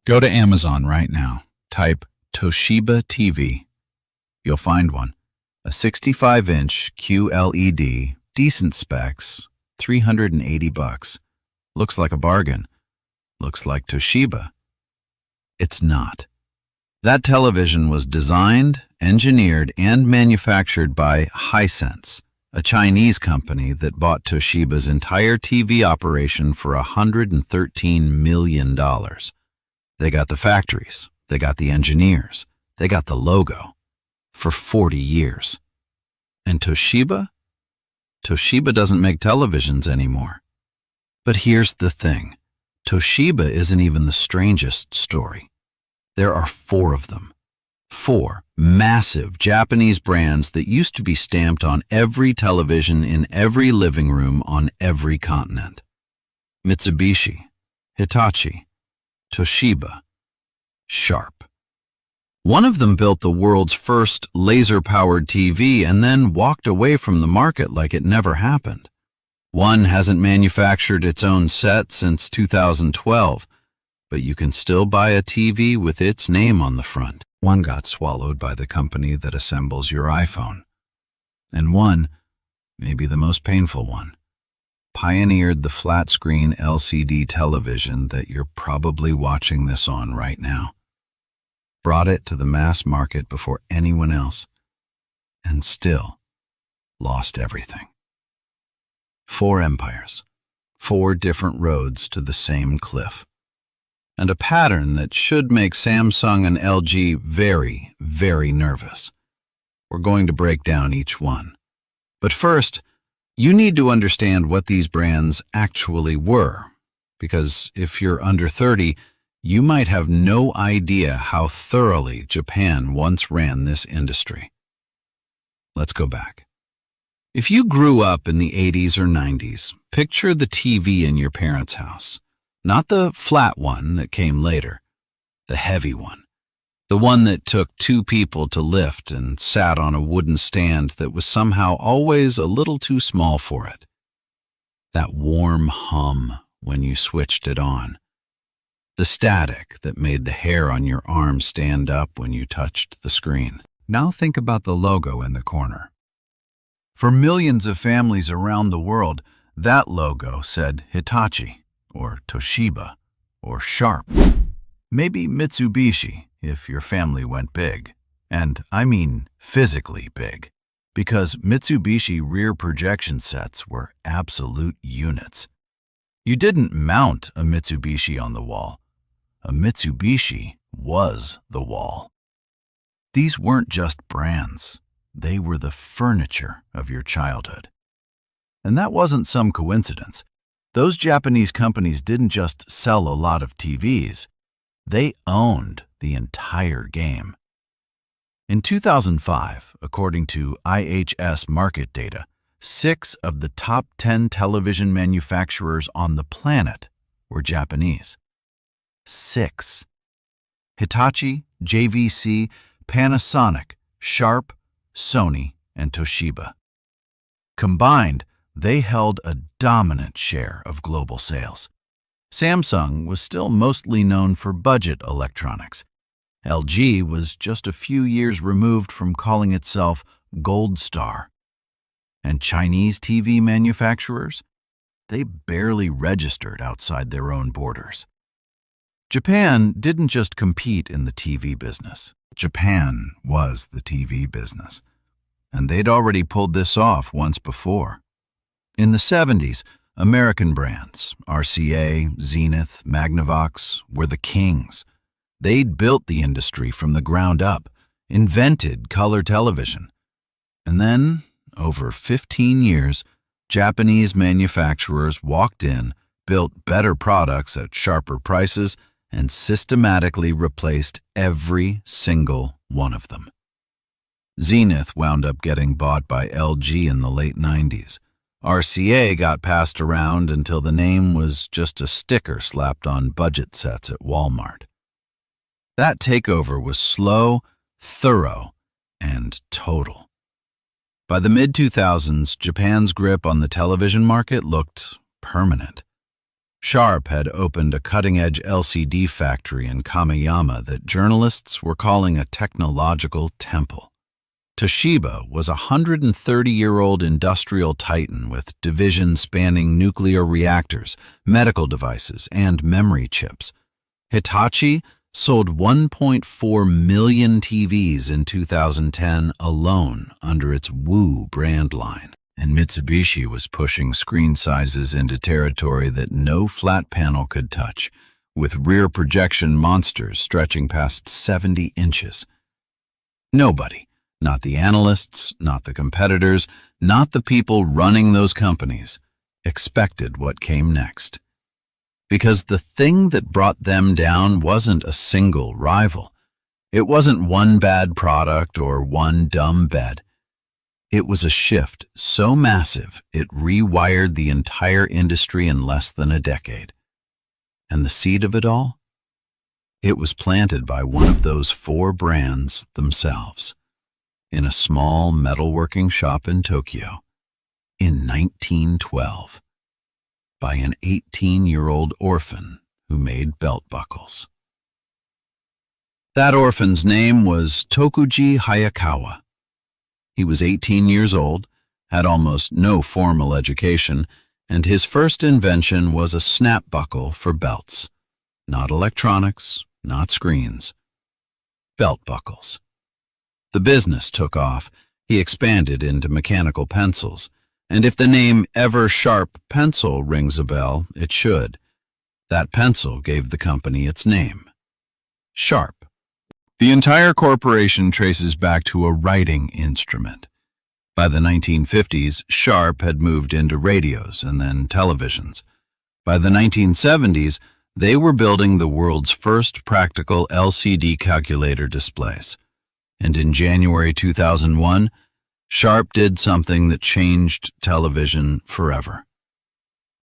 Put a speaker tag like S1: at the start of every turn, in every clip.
S1: Go to Amazon right now. Type Toshiba TV. You'll find one. A 65-inch QLED, decent specs, $380. Looks like a bargain. Looks like Toshiba. It's not. That television was designed, engineered, and manufactured by Hisense, a Chinese company that bought Toshiba's entire TV operation for $113 million. They got the factories, they got the engineers, they got the logo for 40 years. And Toshiba? Toshiba doesn't make televisions anymore. But here's the thing. Toshiba isn't even the strangest story. There are 4 of them. 4 massive Japanese brands that used to be stamped on every television in every living room on every continent. Mitsubishi, Hitachi, Toshiba, Sharp. One of them built the world's first laser-powered TV and then walked away from the market like it never happened. One hasn't manufactured its own set since 2012, but you can still buy a TV with its name on the front. One got swallowed by the company that assembles your iPhone. And one, maybe the most painful one, pioneered the flat-screen LCD television that you're probably watching this on right now. Brought it to the mass market before anyone else, and still lost everything. 4 empires, 4 different roads to the same cliff, and a pattern that should make Samsung and LG very, very nervous. We're going to break down each one. But first, you need to understand what these brands actually were, because if you're under 30, you might have no idea how thoroughly Japan once ran this industry. Let's go back. If you grew up in the 80s or 90s, picture the TV in your parents' house. Not the flat one that came later, the heavy one. The one that took 2 people to lift and sat on a wooden stand that was somehow always a little too small for it. That warm hum when you switched it on. The static that made the hair on your arm stand up when you touched the screen. Now think about the logo in the corner. For millions of families around the world, that logo said Hitachi, or Toshiba, or Sharp. Maybe Mitsubishi, if your family went big. And I mean physically big, because Mitsubishi rear projection sets were absolute units. You didn't mount a Mitsubishi on the wall. A Mitsubishi was the wall. These weren't just brands. They were the furniture of your childhood. And that wasn't some coincidence. Those Japanese companies didn't just sell a lot of TVs. They owned the entire game. In 2005, according to IHS market data, 6 of the top 10 television manufacturers on the planet were Japanese. 6. Hitachi, JVC, Panasonic, Sharp, Sony, and Toshiba. Combined, they held a dominant share of global sales. Samsung was still mostly known for budget electronics. LG was just a few years removed from calling itself Gold Star. And Chinese TV manufacturers? They barely registered outside their own borders. Japan didn't just compete in the TV business. Japan was the TV business. And they'd already pulled this off once before. In the 70s, American brands, RCA, Zenith, Magnavox, were the kings. They'd built the industry from the ground up, invented color television. And then, over 15 years, Japanese manufacturers walked in, built better products at sharper prices, and systematically replaced every single one of them. Zenith wound up getting bought by LG in the late 90s. RCA got passed around until the name was just a sticker slapped on budget sets at Walmart. That takeover was slow, thorough, and total. By the mid-2000s, Japan's grip on the television market looked permanent. Sharp had opened a cutting-edge LCD factory in Kamiyama that journalists were calling a technological temple. Toshiba was a 130-year-old industrial titan with divisions spanning nuclear reactors, medical devices, and memory chips. Hitachi sold 1.4 million TVs in 2010 alone under its Woo brand line. And Mitsubishi was pushing screen sizes into territory that no flat panel could touch, with rear projection monsters stretching past 70 inches. Nobody, not the analysts, not the competitors, not the people running those companies, expected what came next. Because the thing that brought them down wasn't a single rival. It wasn't one bad product or one dumb bet. It was a shift so massive it rewired the entire industry in less than a decade. And the seed of it all? It was planted by one of those four brands themselves, in a small metalworking shop in Tokyo, in 1912, by an 18-year-old orphan who made belt buckles. That orphan's name was Tokuji Hayakawa. He was 18 years old, had almost no formal education, and his first invention was a snap buckle for belts. Not electronics, not screens. Belt buckles. The business took off. He expanded into mechanical pencils, and if the name Ever Sharp Pencil rings a bell, it should. That pencil gave the company its name. Sharp. The entire corporation traces back to a writing instrument. By the 1950s, Sharp had moved into radios and then televisions. By the 1970s, they were building the world's first practical LCD calculator displays. And in January 2001, Sharp did something that changed television forever.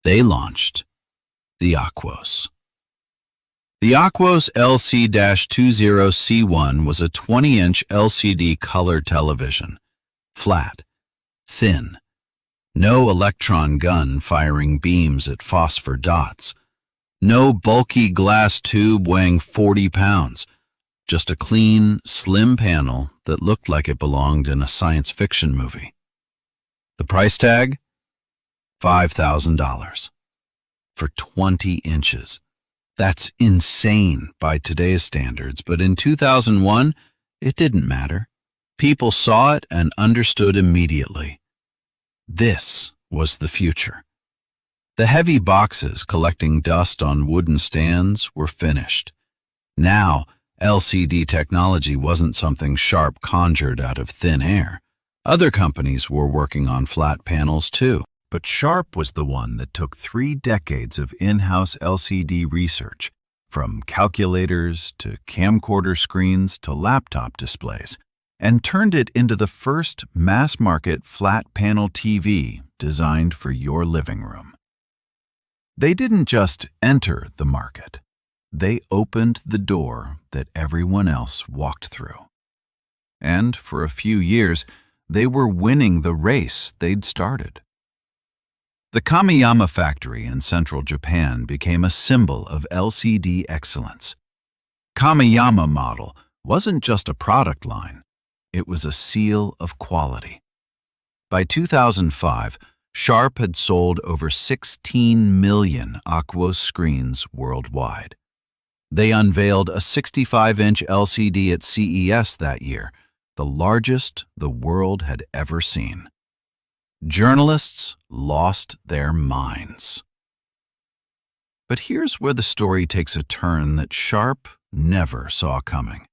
S1: They launched the Aquos. The Aquos LC-20C1 was a 20-inch LCD color television, flat, thin, no electron gun firing beams at phosphor dots, no bulky glass tube weighing 40 pounds, just a clean, slim panel that looked like it belonged in a science fiction movie. The price tag? $5,000 for 20 inches. That's insane by today's standards, but in 2001, it didn't matter. People saw it and understood immediately. This was the future. The heavy boxes collecting dust on wooden stands were finished. Now, LCD technology wasn't something Sharp conjured out of thin air. Other companies were working on flat panels too. But Sharp was the one that took 3 decades of in-house LCD research, from calculators to camcorder screens to laptop displays, and turned it into the first mass-market flat-panel TV designed for your living room. They didn't just enter the market. They opened the door that everyone else walked through. And for a few years, they were winning the race they'd started. The Kamiyama factory in central Japan became a symbol of LCD excellence. Kamiyama model wasn't just a product line, it was a seal of quality. By 2005, Sharp had sold over 16 million Aquos screens worldwide. They unveiled a 65-inch LCD at CES that year, the largest the world had ever seen. Journalists lost their minds. But here's where the story takes a turn that Sharp never saw coming.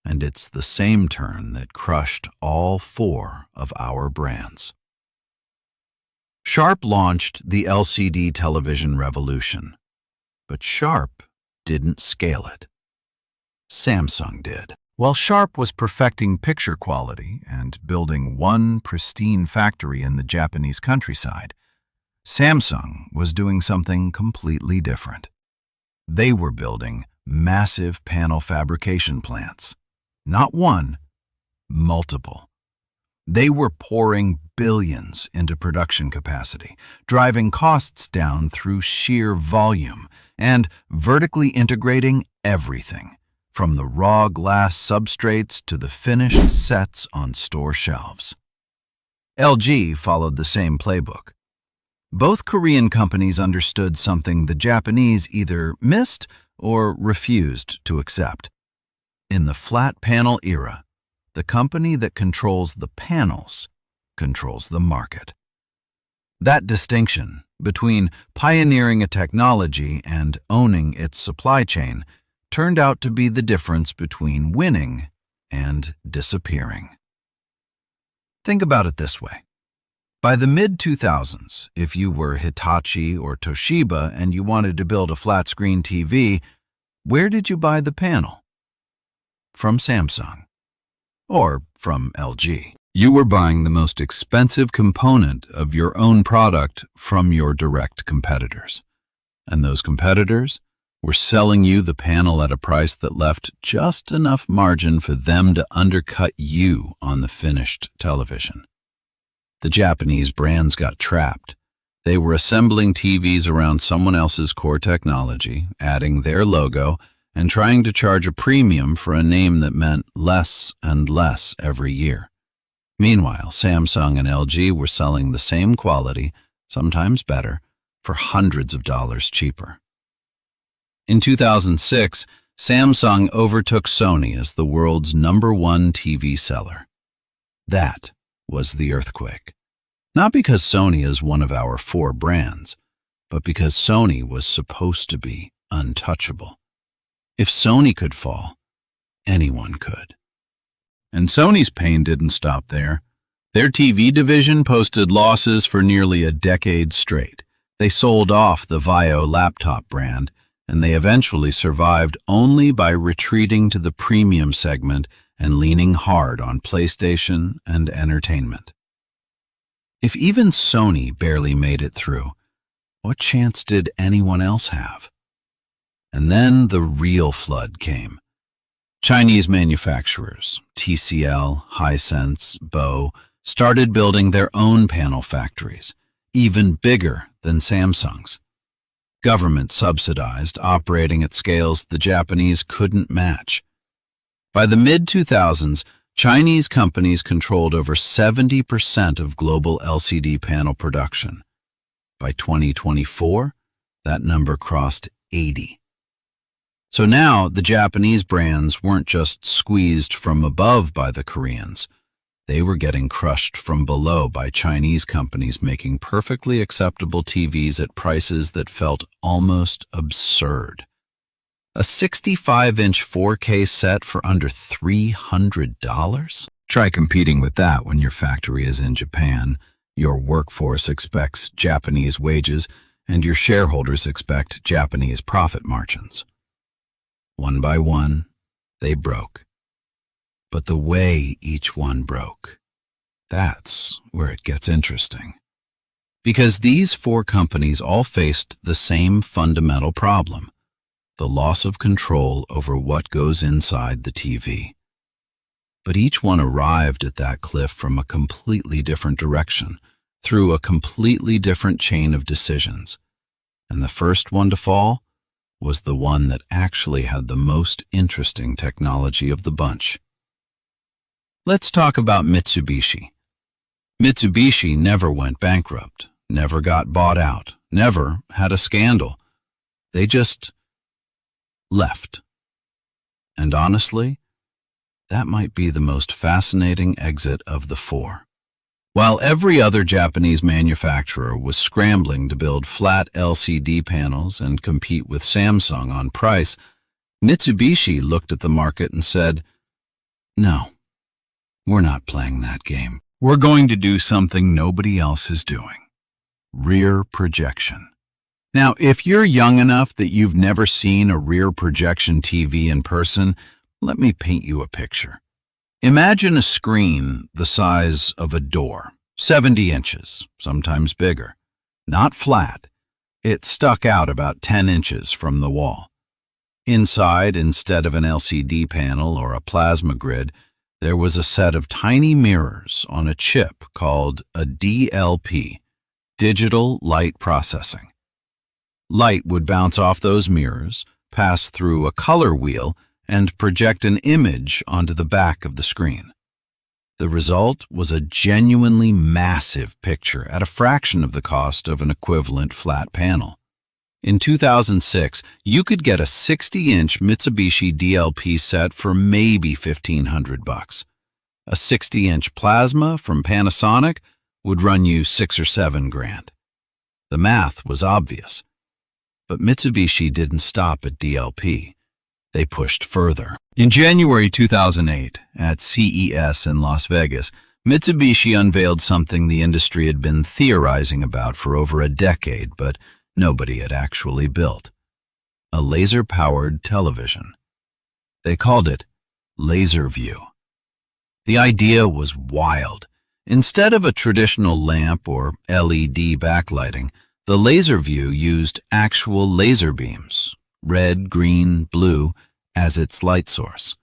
S1: And it's the same turn that crushed all 4 of our brands. Sharp launched the LCD television revolution, but Sharp didn't scale it. Samsung did. While Sharp was perfecting picture quality and building one pristine factory in the Japanese countryside, Samsung was doing something completely different. They were building massive panel fabrication plants. Not one, multiple. They were pouring billions into production capacity, driving costs down through sheer volume, and vertically integrating everything, from the raw glass substrates to the finished sets on store shelves. LG followed the same playbook. Both Korean companies understood something the Japanese either missed or refused to accept. In the flat panel era, the company that controls the panels controls the market. That distinction between pioneering a technology and owning its supply chain turned out to be the difference between winning and disappearing. Think about it this way. By the mid-2000s, if you were Hitachi or Toshiba and you wanted to build a flat-screen TV, where did you buy the panel? From Samsung. Or from LG. You were buying the most expensive component of your own product from your direct competitors. And those competitors were selling you the panel at a price that left just enough margin for them to undercut you on the finished television. The Japanese brands got trapped. They were assembling TVs around someone else's core technology, adding their logo, and trying to charge a premium for a name that meant less and less every year. Meanwhile, Samsung and LG were selling the same quality, sometimes better, for hundreds of dollars cheaper. In 2006, Samsung overtook Sony as the world's #1 TV seller. That was the earthquake. Not because Sony is one of our 4 brands, but because Sony was supposed to be untouchable. If Sony could fall, anyone could. And Sony's pain didn't stop there. Their TV division posted losses for nearly a decade straight. They sold off the Vaio laptop brand, and they eventually survived only by retreating to the premium segment and leaning hard on PlayStation and entertainment. If even Sony barely made it through, what chance did anyone else have? And then the real flood came. Chinese manufacturers, TCL, Hisense, Bow, started building their own panel factories, even bigger than Samsung's. Government subsidized, operating at scales the Japanese couldn't match. By the mid-2000s, Chinese companies controlled over 70% of global LCD panel production. By 2024, that number crossed 80%. So now the Japanese brands weren't just squeezed from above by the Koreans. They were getting crushed from below by Chinese companies making perfectly acceptable TVs at prices that felt almost absurd. A 65-inch 4K set for under $300? Try competing with that when your factory is in Japan, your workforce expects Japanese wages, and your shareholders expect Japanese profit margins. One by one, they broke. But the way each one broke, that's where it gets interesting. Because these 4 companies all faced the same fundamental problem: the loss of control over what goes inside the TV. But each one arrived at that cliff from a completely different direction, through a completely different chain of decisions. And the first one to fall was the one that actually had the most interesting technology of the bunch. Let's talk about Mitsubishi. Mitsubishi never went bankrupt, never got bought out, never had a scandal. They just left. And honestly, that might be the most fascinating exit of the 4. While every other Japanese manufacturer was scrambling to build flat LCD panels and compete with Samsung on price, Mitsubishi looked at the market and said, "No, we're not playing that game. We're going to do something nobody else is doing. Rear projection." Now, if you're young enough that you've never seen a rear projection TV in person, let me paint you a picture. Imagine a screen the size of a door, 70 inches, sometimes bigger. Not flat. It stuck out about 10 inches from the wall. Inside, instead of an LCD panel or a plasma grid, There was a set of tiny mirrors on a chip called a DLP, Digital Light Processing. Light would bounce off those mirrors, pass through a color wheel, and project an image onto the back of the screen. The result was a genuinely massive picture at a fraction of the cost of an equivalent flat panel. In 2006, you could get a 60-inch Mitsubishi DLP set for maybe $1,500. A 60-inch plasma from Panasonic would run you $6 or $7 grand. The math was obvious. But Mitsubishi didn't stop at DLP. They pushed further. In January 2008, at CES in Las Vegas, Mitsubishi unveiled something the industry had been theorizing about for over a decade, but nobody had actually built: a laser-powered television. They called it LaserView. The idea was wild. Instead of a traditional lamp or LED backlighting, the LaserView used actual laser beams, red, green, blue, as its light source.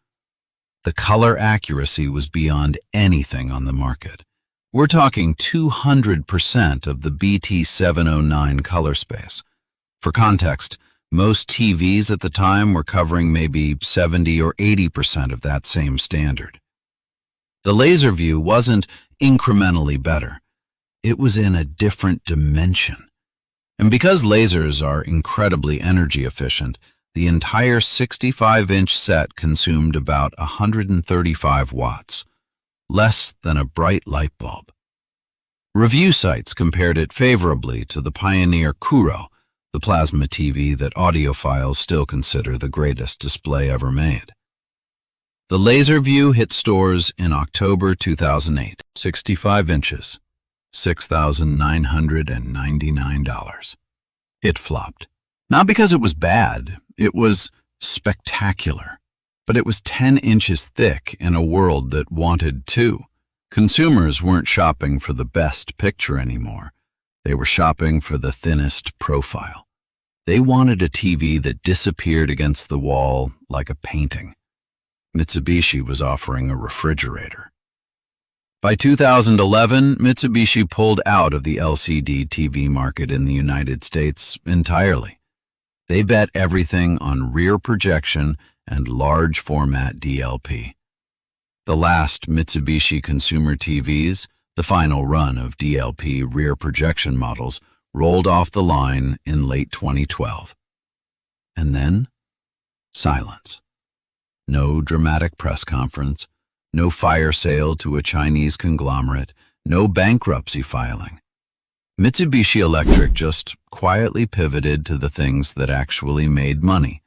S1: The color accuracy was beyond anything on the market. We're talking 200% of the BT709 color space. For context, most TVs at the time were covering maybe 70 or 80% of that same standard. The LaserView wasn't incrementally better. It was in a different dimension. And because lasers are incredibly energy efficient, the entire 65-inch set consumed about 135 watts, less than a bright light bulb. Review sites compared it favorably to the Pioneer Kuro, the plasma TV that audiophiles still consider the greatest display ever made. The LaserView hit stores in October 2008, 65 inches, $6,999. It flopped. Not because it was bad, it was spectacular. But it was 10 inches thick in a world that wanted 2. Consumers weren't shopping for the best picture anymore. They were shopping for the thinnest profile. They wanted a TV that disappeared against the wall like a painting. Mitsubishi was offering a refrigerator. By 2011, Mitsubishi pulled out of the LCD TV market in the United States entirely. They bet everything on rear projection and large format DLP. The last Mitsubishi consumer TVs, the final run of DLP rear projection models, rolled off the line in late 2012. And then, silence. No dramatic press conference, no fire sale to a Chinese conglomerate, no bankruptcy filing. Mitsubishi Electric just quietly pivoted to the things that actually made money: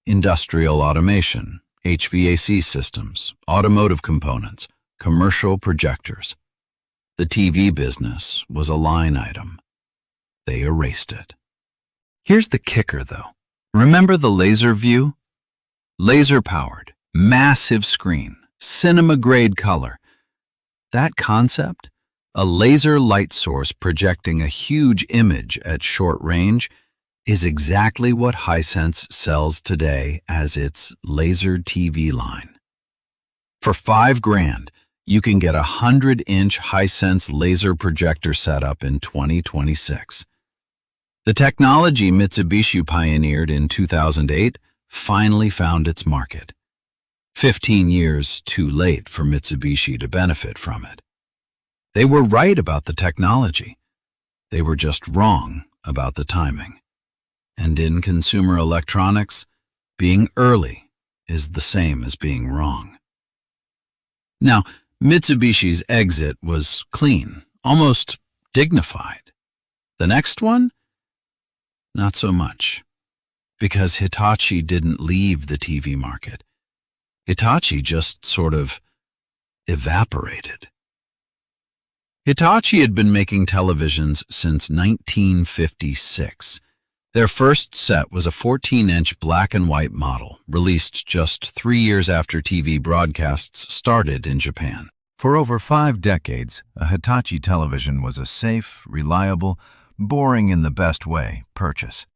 S1: industrial automation, HVAC systems, automotive components, commercial projectors. The TV business was a line item. They erased it. Here's the kicker, though. Remember the LaserView? Laser-powered, massive screen, cinema-grade color. That concept, a laser light source projecting a huge image at short range, is exactly what Hisense sells today as its laser TV line. For $5 grand, you can get a 100-inch Hisense laser projector setup in 2026. The technology Mitsubishi pioneered in 2008 finally found its market. 15 years too late for Mitsubishi to benefit from it. They were right about the technology. They were just wrong about the timing. And in consumer electronics, being early is the same as being wrong. Now, Mitsubishi's exit was clean, almost dignified. The next one? Not so much. Because Hitachi didn't leave the TV market. Hitachi just sort of evaporated. Hitachi had been making televisions since 1956. Their first set was a 14-inch black and white model, released just 3 years after TV broadcasts started in Japan.
S2: For over 5 decades, a Hitachi television was a safe, reliable, boring in the best way purchase.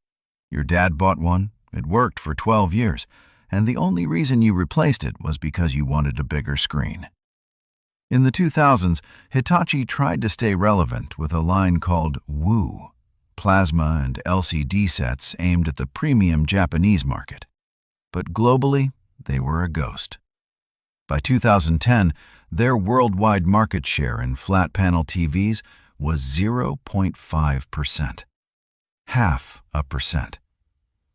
S2: Your dad bought one, it worked for 12 years, and the only reason you replaced it was because you wanted a bigger screen. In the 2000s, Hitachi tried to stay relevant with a line called Woo, plasma and LCD sets aimed at the premium Japanese market. But globally, they were a ghost. By 2010, their worldwide market share in flat panel TVs was 0.5%. 0.5%.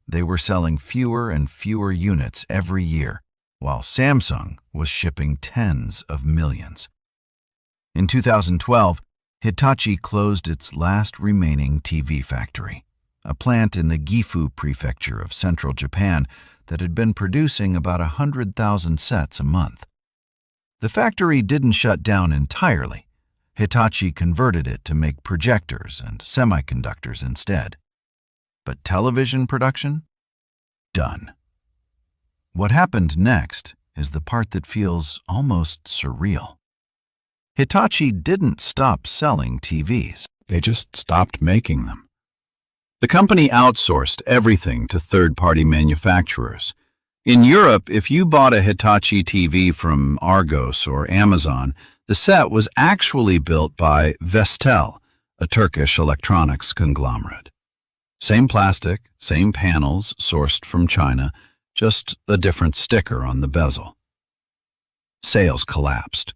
S2: They were selling fewer and fewer units every year, while Samsung was shipping tens of millions. In 2012, Hitachi closed its last remaining TV factory, a plant in the Gifu prefecture of central Japan that had been producing about 100,000 sets a month. The factory didn't shut down entirely. Hitachi converted it to make projectors and semiconductors instead. But television production? Done. What happened next is the part that feels almost surreal. Hitachi didn't stop selling TVs.
S1: They just stopped making them. The company outsourced everything to third-party manufacturers. In Europe, if you bought a Hitachi TV from Argos or Amazon, the set was actually built by Vestel, a Turkish electronics conglomerate. Same plastic, same panels sourced from China, just a different sticker on the bezel. Sales collapsed.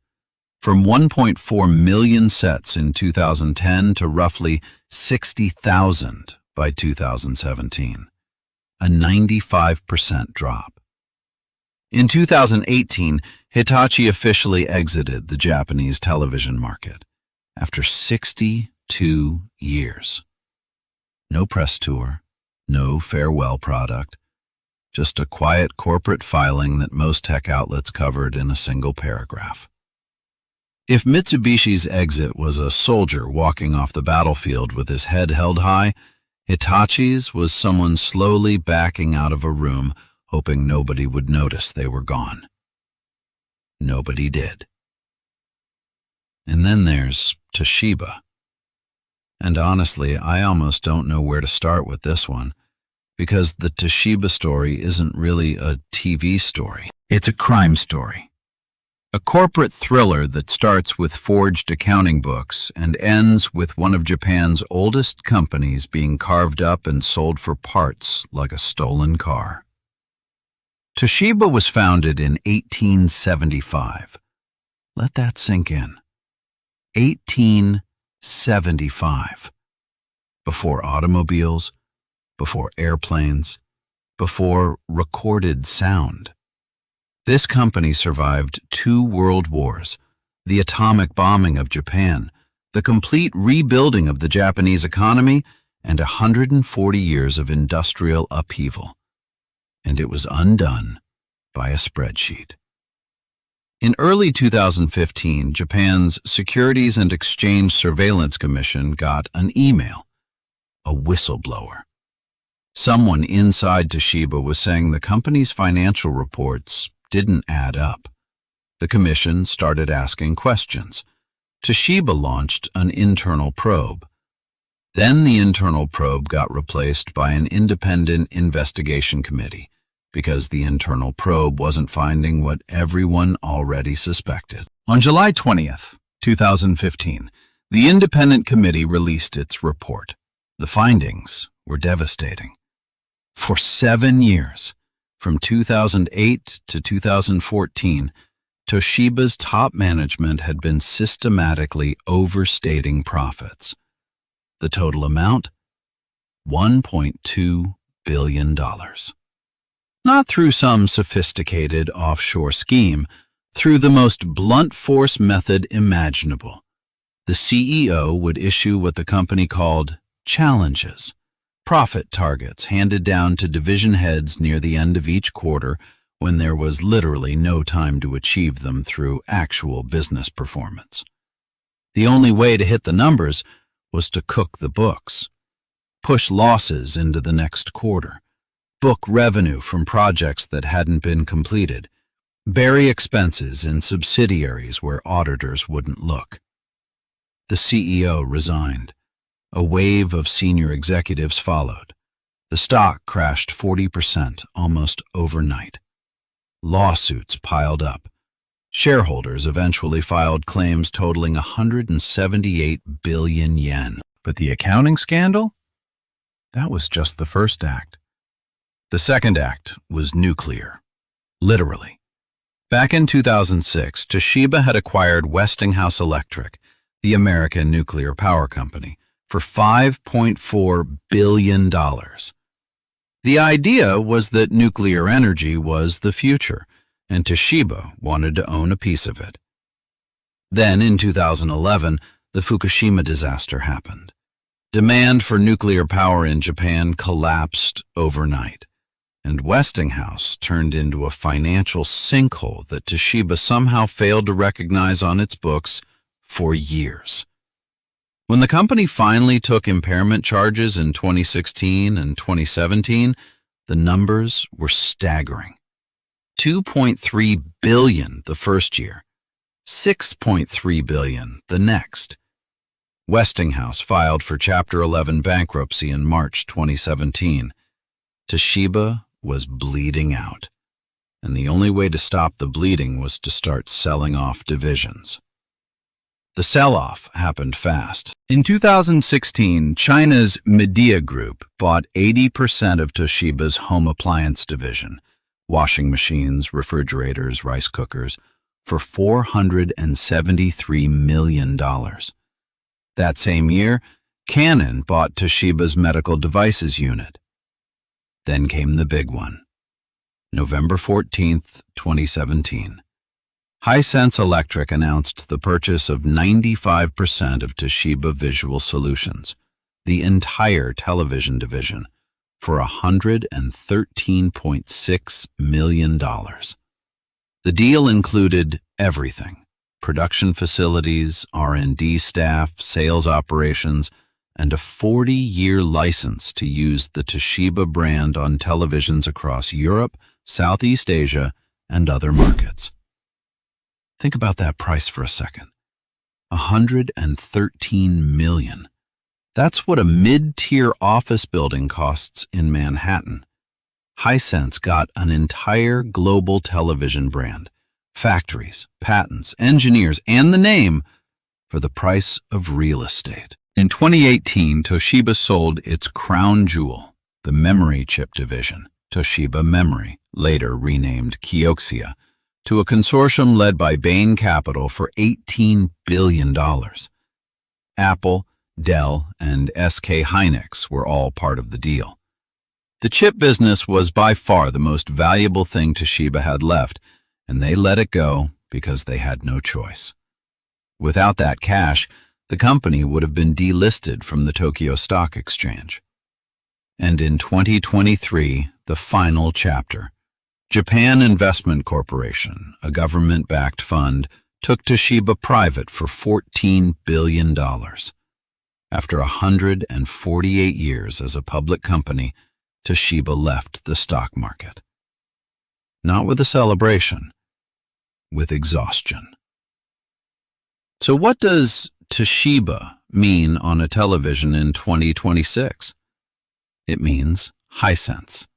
S1: From 1.4 million sets in 2010 to roughly 60,000 by 2017, a 95% drop. In 2018, Hitachi officially exited the Japanese television market after 62 years. No press tour, no farewell product, just a quiet corporate filing that most tech outlets covered in a single paragraph. If Mitsubishi's exit was a soldier walking off the battlefield with his head held high, Hitachi's was someone slowly backing out of a room, hoping nobody would notice they were gone. Nobody did. And then there's Toshiba. And honestly, I almost don't know where to start with this one, because the Toshiba story isn't really a TV story. It's a crime story. A corporate thriller that starts with forged accounting books and ends with one of Japan's oldest companies being carved up and sold for parts like a stolen car. Toshiba was founded in 1875. Let that sink in. 1875. Before automobiles, before airplanes, before recorded sound. This company survived 2 world wars, the atomic bombing of Japan, the complete rebuilding of the Japanese economy, and 140 years of industrial upheaval. And it was undone by a spreadsheet. In early 2015, Japan's Securities and Exchange Surveillance Commission got an email, a whistleblower. Someone inside Toshiba was saying the company's financial reports didn't add up. The commission started asking questions. Toshiba launched an internal probe. Then the internal probe got replaced by an independent investigation committee because the internal probe wasn't finding what everyone already suspected. On July 20th, 2015, the independent committee released its report. The findings were devastating. For 7 years, from 2008 to 2014, Toshiba's top management had been systematically overstating profits. The total amount? $1.2 billion. Not through some sophisticated offshore scheme, through the most blunt force method imaginable. The CEO would issue what the company called challenges, profit targets handed down to division heads near the end of each quarter when there was literally no time to achieve them through actual business performance. The only way to hit the numbers was to cook the books, push losses into the next quarter, book revenue from projects that hadn't been completed, bury expenses in subsidiaries where auditors wouldn't look. The CEO resigned. A wave of senior executives followed. The stock crashed 40% almost overnight. Lawsuits piled up. Shareholders eventually filed claims totaling 178 billion yen. But the accounting scandal? That was just the first act. The second act was nuclear. Literally. Back in 2006, Toshiba had acquired Westinghouse Electric, the American nuclear power company, for $5.4 billion. The idea was that nuclear energy was the future, and Toshiba wanted to own a piece of it. Then, in 2011, the Fukushima disaster happened. Demand for nuclear power in Japan collapsed overnight, and Westinghouse turned into a financial sinkhole that Toshiba somehow failed to recognize on its books for years. When the company finally took impairment charges in 2016 and 2017, the numbers were staggering. $2.3 billion the first year, $6.3 billion the next. Westinghouse filed for Chapter 11 bankruptcy in March 2017. Toshiba was bleeding out, and the only way to stop the bleeding was to start selling off divisions. The sell-off happened fast. In 2016, China's Midea Group bought 80% of Toshiba's home appliance division, washing machines, refrigerators, rice cookers, for $473 million. That same year, Canon bought Toshiba's medical devices unit. Then came the big one. November 14, 2017. Hisense Electric announced the purchase of 95% of Toshiba Visual Solutions, the entire television division, for $113.6 million. The deal included everything: production facilities, R&D staff, sales operations, and a 40-year license to use the Toshiba brand on televisions across Europe, Southeast Asia, and other markets. Think about that price for a second. $113 million. That's what a mid-tier office building costs in Manhattan. Hisense got an entire global television brand, factories, patents, engineers, and the name for the price of real estate. In 2018, Toshiba sold its crown jewel, the memory chip division, Toshiba Memory, later renamed Kioxia, to a consortium led by Bain Capital for $18 billion. Apple, Dell, and SK Hynix were all part of the deal. The chip business was by far the most valuable thing Toshiba had left, and they let it go because they had no choice. Without that cash, the company would have been delisted from the Tokyo Stock Exchange. And in 2023, the final chapter. Japan Investment Corporation, a government-backed fund, took Toshiba private for $14 billion. After 148 years as a public company, Toshiba left the stock market. Not with a celebration, with exhaustion. So what does Toshiba mean on a television in 2026? It means Hisense,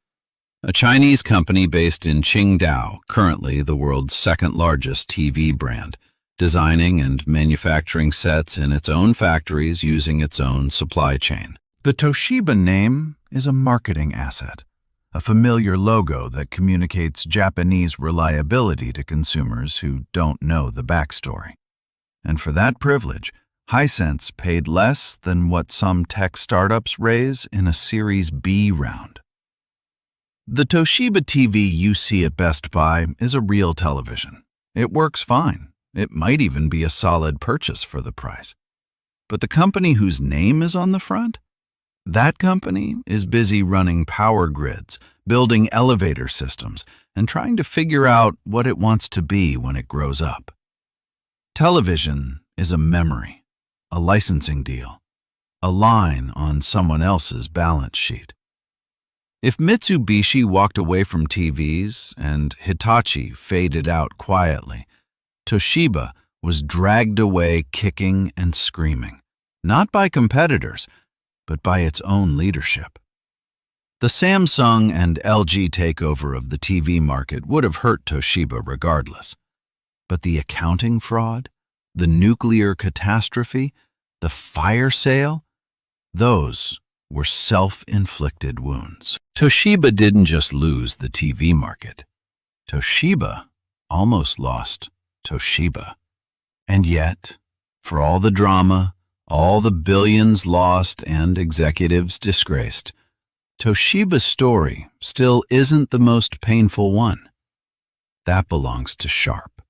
S1: a Chinese company based in Qingdao, currently the world's second-largest TV brand, designing and manufacturing sets in its own factories using its own supply chain. The Toshiba name is a marketing asset, a familiar logo that communicates Japanese reliability to consumers who don't know the backstory. And for that privilege, Hisense paid less than what some tech startups raise in a Series B round. The Toshiba TV you see at Best Buy is a real television. It works fine. It might even be a solid purchase for the price. But the company whose name is on the front? That company is busy running power grids, building elevator systems, and trying to figure out what it wants to be when it grows up. Television is a memory, a licensing deal, a line on someone else's balance sheet. If Mitsubishi walked away from TVs and Hitachi faded out quietly, Toshiba was dragged away kicking and screaming, not by competitors, but by its own leadership. The Samsung and LG takeover of the TV market would have hurt Toshiba regardless.
S2: But the accounting fraud, the nuclear catastrophe, the fire sale, those were self-inflicted wounds. Toshiba didn't just lose the TV market. Toshiba almost lost Toshiba. And yet, for all the drama, all the billions lost and executives disgraced, Toshiba's story still isn't the most painful one. That belongs to Sharp.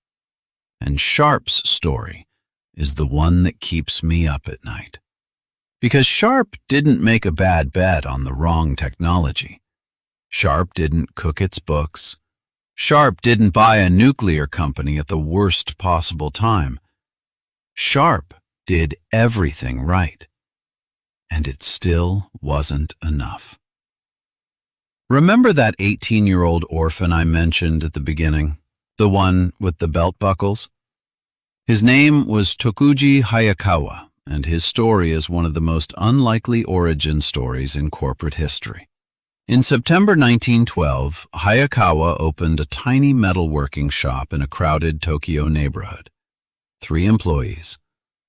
S2: And Sharp's story is the one that keeps me up at night. Because Sharp didn't make a bad bet on the wrong technology. Sharp didn't cook its books. Sharp didn't buy a nuclear company at the worst possible time. Sharp did everything right. And it still wasn't enough. Remember that 18-year-old orphan I mentioned at the beginning? The one with the belt buckles? His name was Tokuji Hayakawa, and his story is one of the most unlikely origin stories in corporate history. In September 1912, Hayakawa opened a tiny metalworking shop in a crowded Tokyo neighborhood. 3 employees,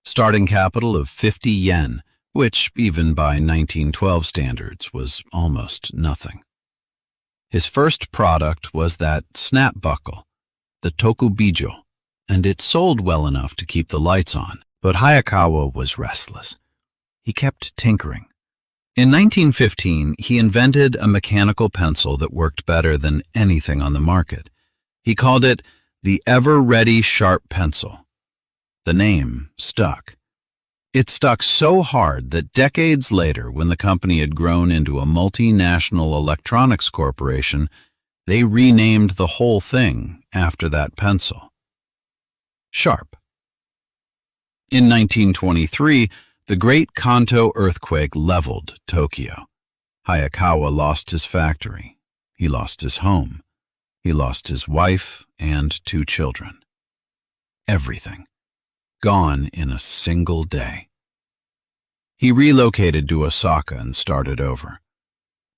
S2: starting capital of 50 yen, which, even by 1912 standards, was almost nothing. His first product was that snap buckle, the tokubijo, and it sold well enough to keep the lights on. But Hayakawa was restless. He kept tinkering. In 1915, he invented a mechanical pencil that worked better than anything on the market. He called it the Ever-Ready Sharp Pencil. The name stuck. It stuck so hard that decades later, when the company had grown into a multinational electronics corporation, they renamed the whole thing after that pencil. Sharp. In 1923, the Great Kanto earthquake leveled Tokyo. Hayakawa lost his factory. He lost his home. He lost his wife and 2 children. Everything. Gone in a single day. He relocated to Osaka and started over.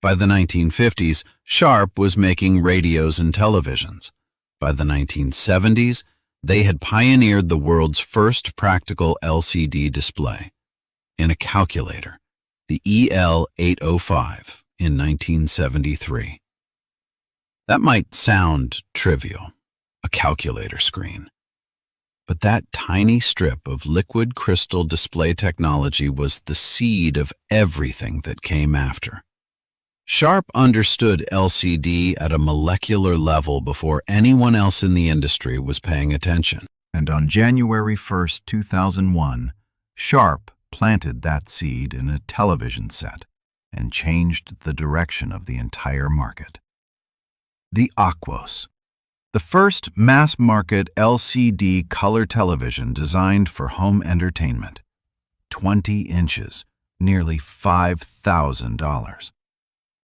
S2: By the 1950s, Sharp was making radios and televisions. By the 1970s, they had pioneered the world's first practical LCD display in a calculator, the EL-805, in 1973. That might sound trivial, a calculator screen. But that tiny strip of liquid crystal display technology was the seed of everything that came after. Sharp understood LCD at a molecular level before anyone else in the industry was paying attention. And on January 1st, 2001, Sharp planted that seed in a television set and changed the direction of the entire market. The Aquos, the first mass-market LCD color television designed for home entertainment. 20 inches, nearly $5,000.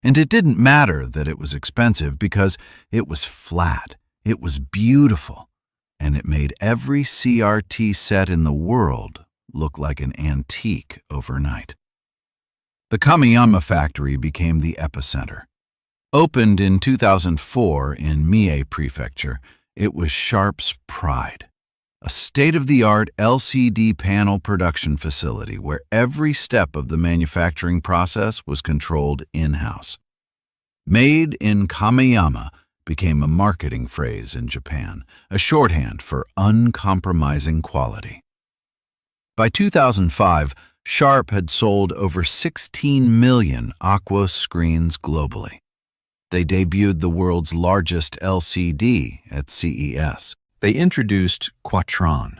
S2: And it didn't matter that it was expensive because it was flat, it was beautiful, and it made every CRT set in the world look like an antique overnight. The Kamiyama factory became the epicenter. Opened in 2004 in Mie Prefecture, it was Sharp's pride. A state-of-the-art LCD panel production facility where every step of the manufacturing process was controlled in-house. Made in Kamiyama became a marketing phrase in Japan, a shorthand for uncompromising quality. By 2005, Sharp had sold over 16 million Aquos screens globally. They debuted the world's largest LCD at CES. They introduced Quatron,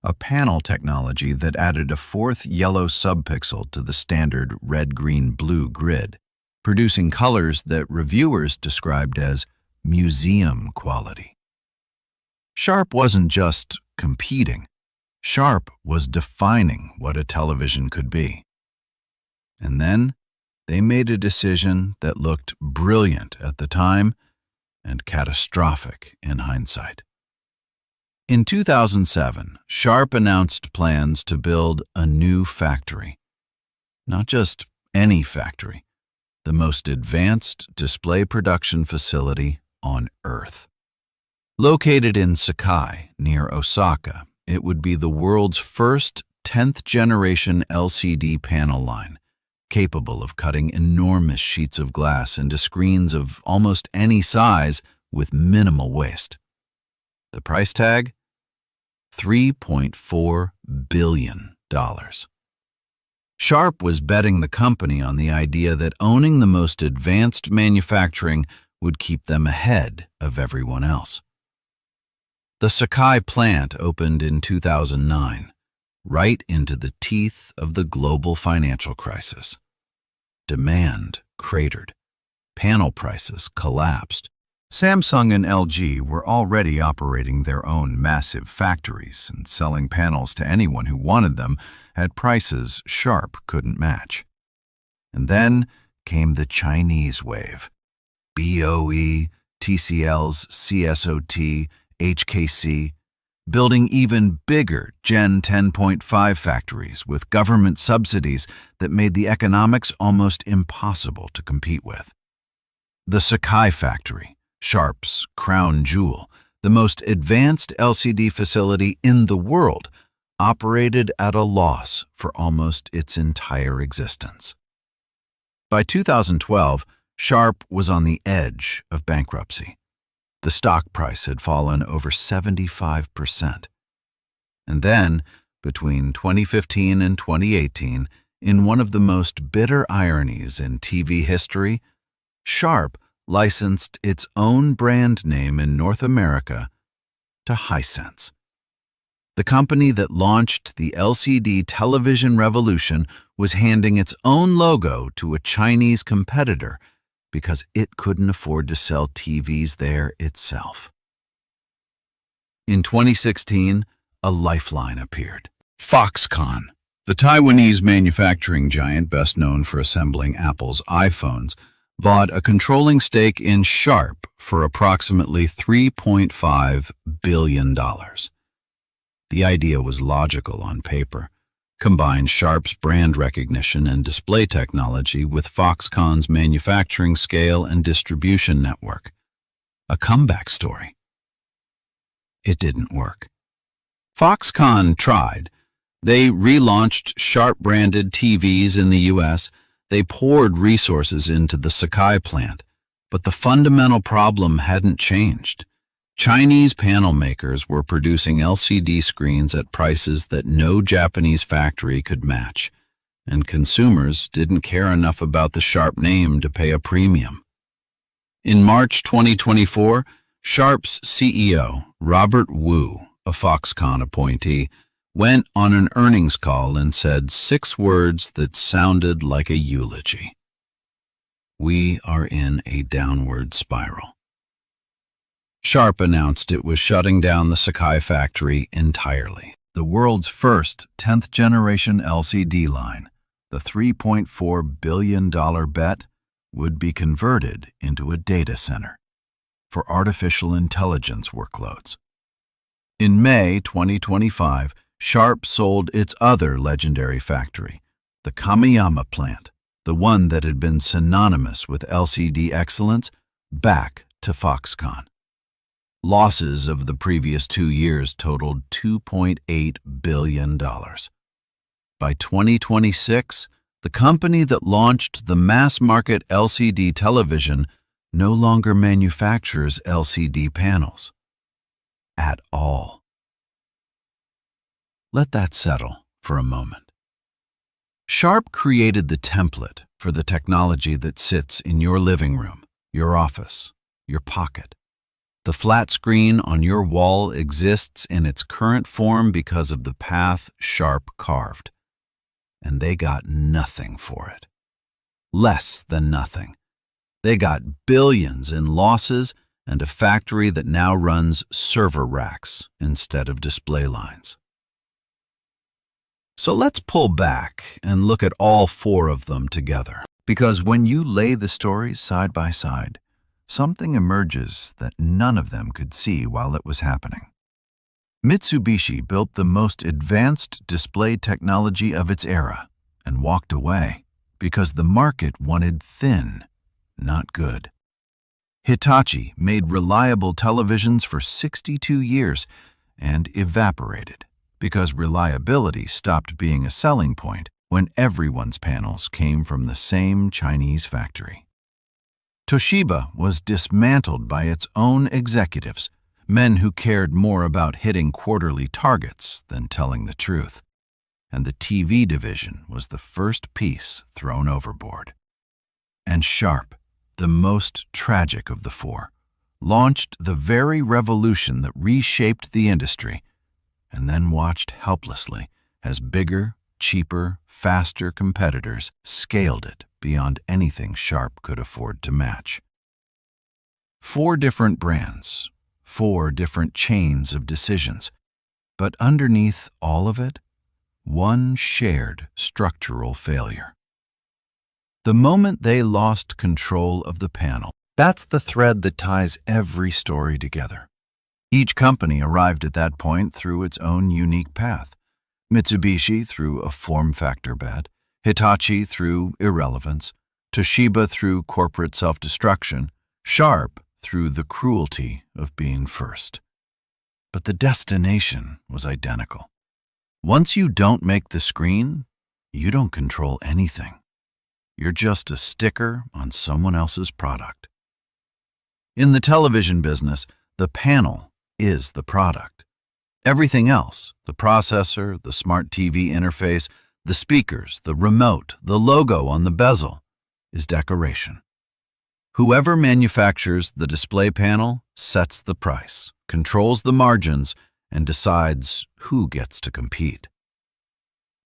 S2: a panel technology that added a 4th yellow subpixel to the standard red-green-blue grid, producing colors that reviewers described as museum quality. Sharp wasn't just competing. Sharp was defining what a television could be. And then they made a decision that looked brilliant at the time and catastrophic in hindsight. In 2007, Sharp announced plans to build a new factory. Not just any factory, the most advanced display production facility on Earth. Located in Sakai, near Osaka, it would be the world's first 10th-generation LCD panel line, capable of cutting enormous sheets of glass into screens of almost any size with minimal waste. The price tag? $3.4 billion. Sharp was betting the company on the idea that owning the most advanced manufacturing would keep them ahead of everyone else. The Sakai plant opened in 2009, right into the teeth of the global financial crisis. Demand cratered. Panel prices collapsed. Samsung and LG were already operating their own massive factories and selling panels to anyone who wanted them at prices Sharp couldn't match. And then came the Chinese wave. BOE, TCL's CSOT, HKC, building even bigger Gen 10.5 factories with government subsidies that made the economics almost impossible to compete with. The Sakai factory, Sharp's crown jewel, the most advanced LCD facility in the world, operated at a loss for almost its entire existence. By 2012, Sharp was on the edge of bankruptcy. The stock price had fallen over 75%. And then, between 2015 and 2018, in one of the most bitter ironies in TV history, Sharp licensed its own brand name in North America to Hisense. The company that launched the LCD television revolution was handing its own logo to a Chinese competitor because it couldn't afford to sell TVs there itself. In 2016, a lifeline appeared. Foxconn, the Taiwanese manufacturing giant best known for assembling Apple's iPhones, bought a controlling stake in Sharp for approximately $3.5 billion. The idea was logical on paper. Combine Sharp's brand recognition and display technology with Foxconn's manufacturing scale and distribution network. A comeback story. It didn't work. Foxconn tried. They relaunched Sharp-branded TVs in the U.S. They poured resources into the Sakai plant, but the fundamental problem hadn't changed. Chinese panel makers were producing LCD screens at prices that no Japanese factory could match, and consumers didn't care enough about the Sharp name to pay a premium. In March 2024, Sharp's CEO, Robert Wu, a Foxconn appointee, went on an earnings call and said 6 words that sounded like a eulogy. "We are in a downward spiral." Sharp announced it was shutting down the Sakai factory entirely. The world's first 10th-generation LCD line, the $3.4 billion bet, would be converted into a data center for artificial intelligence workloads. In May 2025, Sharp sold its other legendary factory, the Kamiyama plant, the one that had been synonymous with LCD excellence, back to Foxconn. Losses of the previous 2 years totaled $2.8 billion. By 2026, the company that launched the mass-market LCD television no longer manufactures LCD panels. At all. Let that settle for a moment. Sharp created the template for the technology that sits in your living room, your office, your pocket. The flat screen on your wall exists in its current form because of the path Sharp carved. And they got nothing for it. Less than nothing. They got billions in losses and a factory that now runs server racks instead of display lines. So let's pull back and look at all 4 of them together. Because when you lay the stories side by side, something emerges that none of them could see while it was happening. Mitsubishi built the most advanced display technology of its era and walked away because the market wanted thin, not good. Hitachi made reliable televisions for 62 years and evaporated because reliability stopped being a selling point when everyone's panels came from the same Chinese factory. Toshiba was dismantled by its own executives, men who cared more about hitting quarterly targets than telling the truth. And the TV division was the first piece thrown overboard. And Sharp, the most tragic of the four, launched the very revolution that reshaped the industry, and then watched helplessly as bigger, cheaper, faster competitors scaled it beyond anything Sharp could afford to match. 4 different brands, 4 different chains of decisions, but underneath all of it, one shared structural failure. The moment they lost control of the panel, that's the thread that ties every story together. Each company arrived at that point through its own unique path. Mitsubishi through a form factor bet, Hitachi through irrelevance, Toshiba through corporate self-destruction, Sharp through the cruelty of being first. But the destination was identical. Once you don't make the screen, you don't control anything. You're just a sticker on someone else's product. In the television business, the panel is the product. Everything else, the processor, the smart TV interface, the speakers, the remote, the logo on the bezel, is decoration. Whoever manufactures the display panel sets the price, controls the margins, and decides who gets to compete.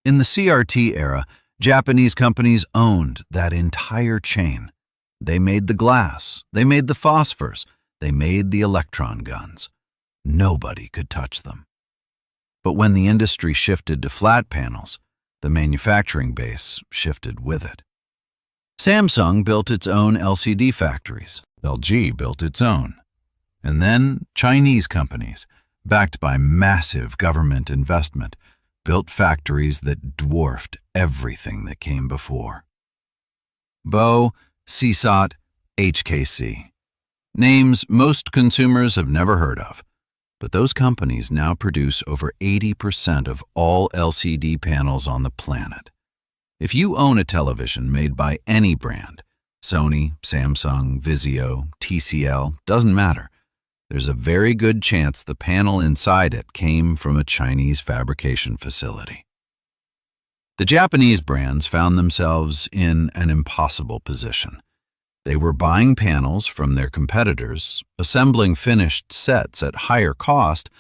S2: In the CRT era, Japanese companies owned that entire chain. They made the glass, they made the phosphors, they made the electron guns. Nobody could touch them. But when the industry shifted to flat panels, the manufacturing base shifted with it. Samsung built its own LCD factories. LG built its own. And then Chinese companies, backed by massive government investment, built factories that dwarfed everything that came before. Bo, CSOT, HKC. Names most consumers have never heard of, but those companies now produce over 80% of all LCD panels on the planet. If you own a television made by any brand, Sony, Samsung, Vizio, TCL, doesn't matter, there's a very good chance the panel inside it came from a Chinese fabrication facility. The Japanese brands found themselves in an impossible position. They were buying panels from their competitors, assembling finished sets at higher cost,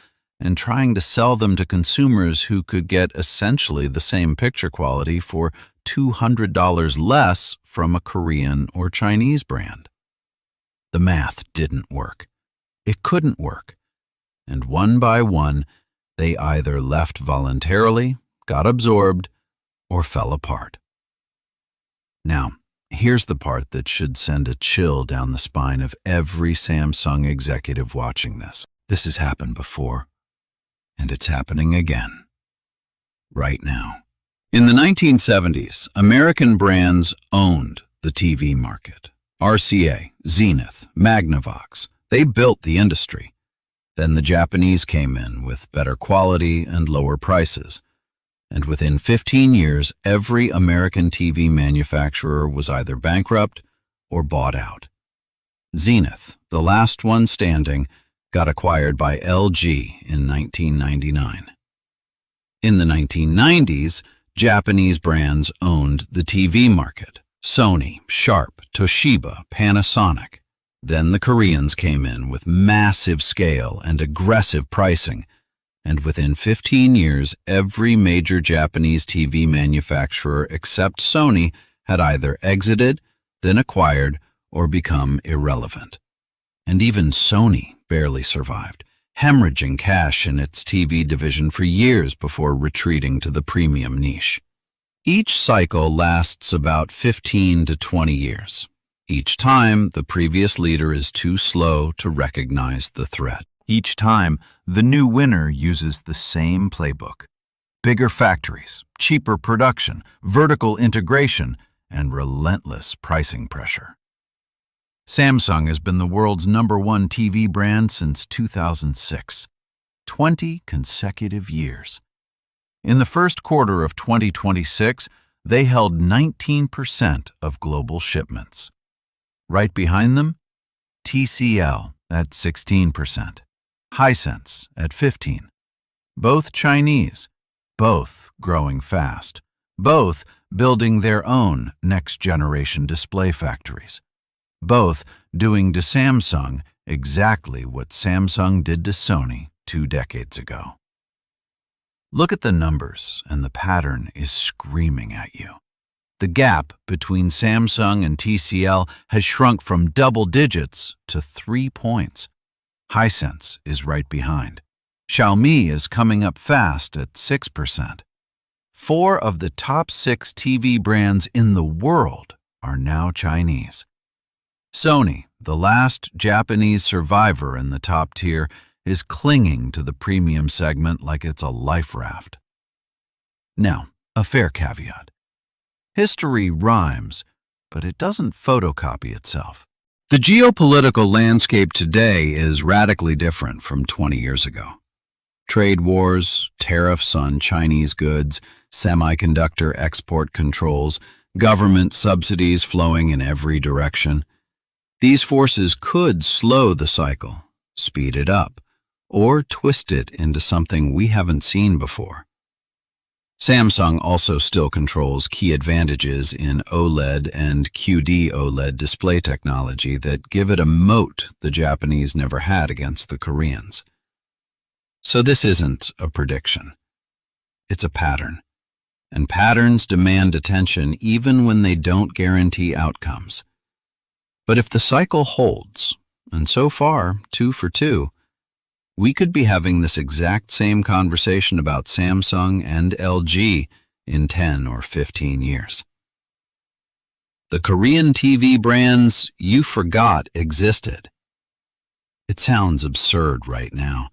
S2: and trying to sell them to consumers who could get essentially the same picture quality for $200 less from a Korean or Chinese brand. The math didn't work. It couldn't work. And one by one, they either left voluntarily, got absorbed, or fell apart. Now, here's the part that should send a chill down the spine of every Samsung executive watching this. This has happened before, and it's happening again. Right now. In the 1970s, American brands owned the TV market. RCA, Zenith, Magnavox, they built the industry. Then the Japanese came in with better quality and lower prices. And within 15 years, every American TV manufacturer was either bankrupt or bought out. Zenith, the last one standing, got acquired by LG in 1999. In the 1990s, Japanese brands owned the TV market. Sony, Sharp, Toshiba, Panasonic. Then the Koreans came in with massive scale and aggressive pricing, and within 15 years, every major Japanese TV manufacturer except Sony had either exited, then acquired, or become irrelevant. And even Sony barely survived, hemorrhaging cash in its TV division for years before retreating to the premium niche. Each cycle lasts about 15 to 20 years. Each time, the previous leader is too slow to recognize the threat. Each time, the new winner uses the same playbook. Bigger factories, cheaper production, vertical integration, and relentless pricing pressure. Samsung has been the world's #1 TV brand since 2006, 20 consecutive years. In the first quarter of 2026, they held 19% of global shipments. Right behind them, TCL at 16%, Hisense at 15%. Both Chinese, both growing fast, both building their own next-generation display factories, both doing to Samsung exactly what Samsung did to Sony 2 decades ago. Look at the numbers, and the pattern is screaming at you. The gap between Samsung and TCL has shrunk from double digits to 3 points. Hisense is right behind. Xiaomi is coming up fast at 6%. 4 of the top 6 TV brands in the world are now Chinese. Sony, the last Japanese survivor in the top tier, is clinging to the premium segment like it's a life raft. Now, a fair caveat. History rhymes, but it doesn't photocopy itself. The geopolitical landscape today is radically different from 20 years ago. Trade wars, tariffs on Chinese goods, semiconductor export controls, government subsidies flowing in every direction. These forces could slow the cycle, speed it up, or twist it into something we haven't seen before. Samsung also still controls key advantages in OLED and QD OLED display technology that give it a moat the Japanese never had against the Koreans. So this isn't a prediction. It's a pattern. And patterns demand attention even when they don't guarantee outcomes. But if the cycle holds, and so far, 2 for 2, we could be having this exact same conversation about Samsung and LG in 10 or 15 years. The Korean TV brands you forgot existed. It sounds absurd right now.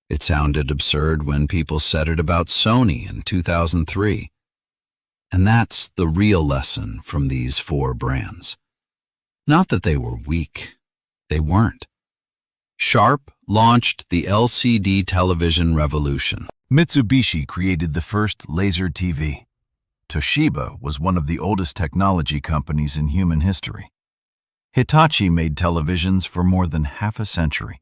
S2: It sounded absurd when people said it about Sony in 2003. And that's the real lesson from these 4 brands. Not that they were weak. They weren't. Sharp launched the LCD television revolution.
S3: Mitsubishi created the first laser TV. Toshiba was one of the oldest technology companies in human history. Hitachi made televisions for more than half a century.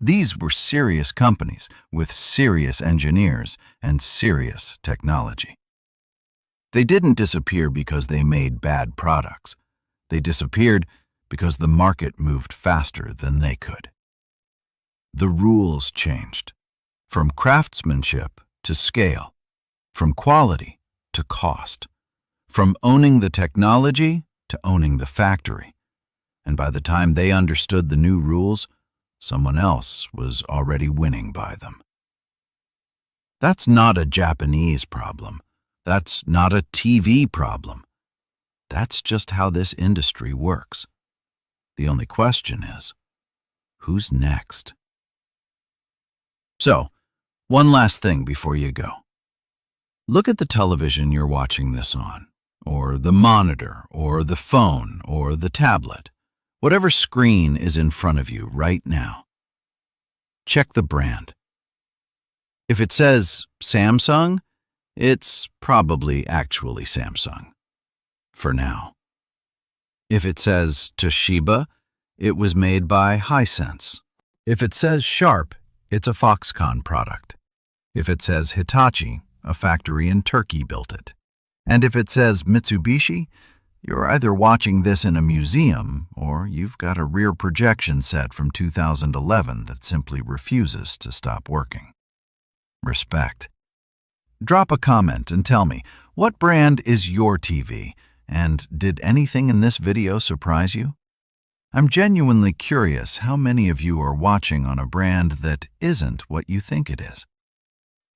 S3: These were serious companies with serious engineers and serious technology. They didn't disappear because they made bad products. They disappeared because the market moved faster than they could. The rules changed, from craftsmanship to scale, from quality to cost, from owning the technology to owning the factory. And by the time they understood the new rules, someone else was already winning by them. That's not a Japanese problem. That's not a TV problem. That's just how this industry works. The only question is, who's next? So, one last thing before you go. Look at the television you're watching this on, or the monitor, or the phone, or the tablet, whatever screen is in front of you right now. Check the brand. If it says Samsung, it's probably actually Samsung. For now. If it says Toshiba, it was made by Hisense. If it says Sharp, it's a Foxconn product. If it says Hitachi, a factory in Turkey built it. And if it says Mitsubishi, you're either watching this in a museum or you've got a rear projection set from 2011 that simply refuses to stop working. Respect. Drop a comment and tell me, what brand is your TV? And did anything in this video surprise you? I'm genuinely curious how many of you are watching on a brand that isn't what you think it is.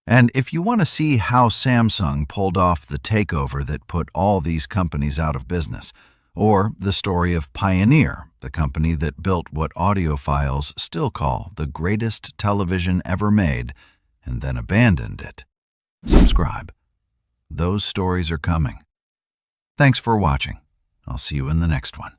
S3: And if you want to see how Samsung pulled off the takeover that put all these companies out of business, or the story of Pioneer, the company that built what audiophiles still call the greatest television ever made, and then abandoned it, subscribe. Those stories are coming. Thanks for watching. I'll see you in the next one.